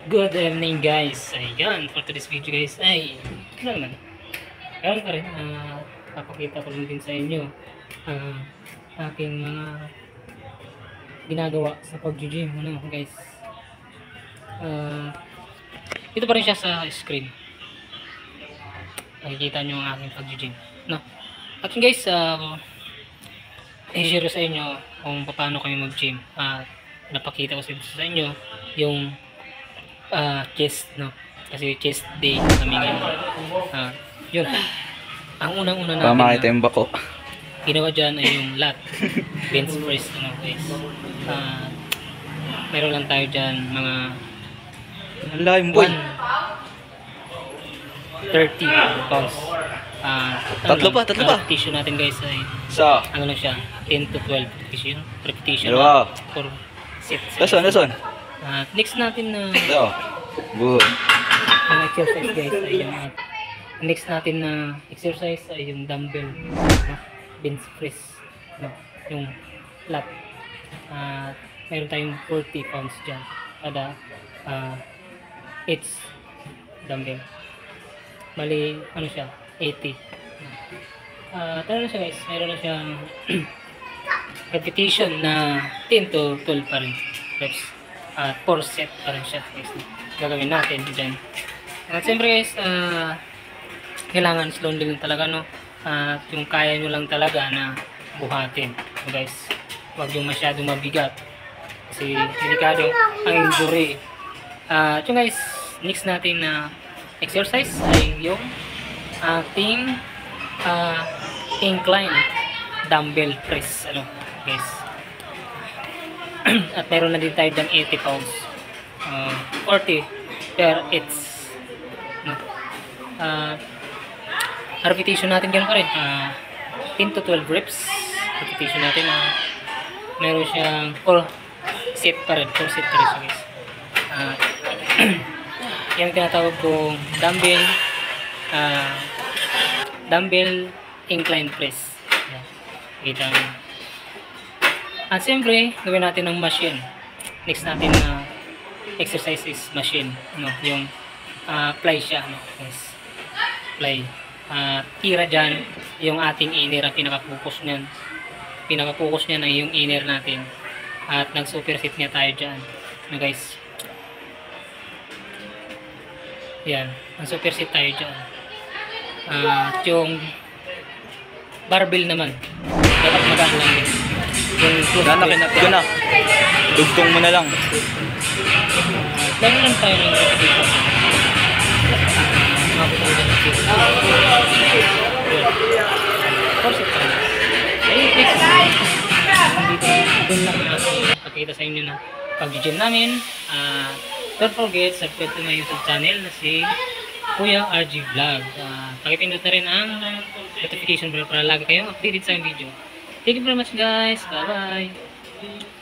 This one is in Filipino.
Good evening guys. Ayan, for today's video guys ay ano naman. Kaya pa rin, papakita ko lang din sa inyo aking mga ginagawa sa pag-gym. Ano guys, ito pa rin siya sa screen. Nakikita nyo ang aking pag-gym. No? At guys, i-share ko sa inyo kung paano kayo mag-gym. Napakita ko sa inyo yung chest, no? Kasi chest day kami ngayon. Yun. Ang unang-una natin makita yung bako. ginawa dyan ay yung lat. Bench press, ano guys. Meron lang tayo dyan mga Ang lalim boy. 30 pounds. Tatlo pa. Repetition natin guys ay ano lang siya, 10 to 12 repetition. Dalawa. For sets. Lason. Next natin na Ito. Good. ang exercise guys ay yung next natin na exercise ay yung dumbbell, no? Bench press, no? Yung lat. Mayroon tayong 40 pounds dyan kada each dumbbell. Bali ano siya, 80. Ano siya guys, mayroon na siyang repetition na 10 to 12 pa rin reps. 4 set pa rin siya guys, gagawin natin dyan. At siyempre guys, kailangan slow lang talaga, no? Yung kaya nyo lang talaga na buhatin, so guys, huwag yung masyadong mabigat kasi delikado ang injury. So guys, next natin na exercise ay yung ating incline dumbbell press, ano guys. At meron na din tayo dyan 80 pounds, 40 per each, no? Repetition natin gano'n pa rin, 10 to 12 reps repetition natin. Meron siyang 4 set pa rin, 4 set pa rin siya guys. Yan tinatawag kong dumbbell incline press. Kita nyo. At siyempre, gawin natin ng machine. Next natin na exercise is machine, no? Yung fly siya, no? Yes. Fly. Tira dyan yung ating inner, ang pinaka-focus niyan. Pinaka-focus niyan ay yung inner natin. At nag-superset niya tayo dyan, no guys. Yan, nag-superset tayo dyan. Yung barbell naman, dapat magaan lang din. Yun na. Dugtong mo na lang. Lagi lang tayo ng repetition. Doon lang pakita sa inyo na pag-gym namin. Don't forget, subscribe to my YouTube channel na si Kuya RG Vlog. Pakipindot na rin ang notification bell para lagi kayong updated sa video. Thank you very much guys. Bye bye.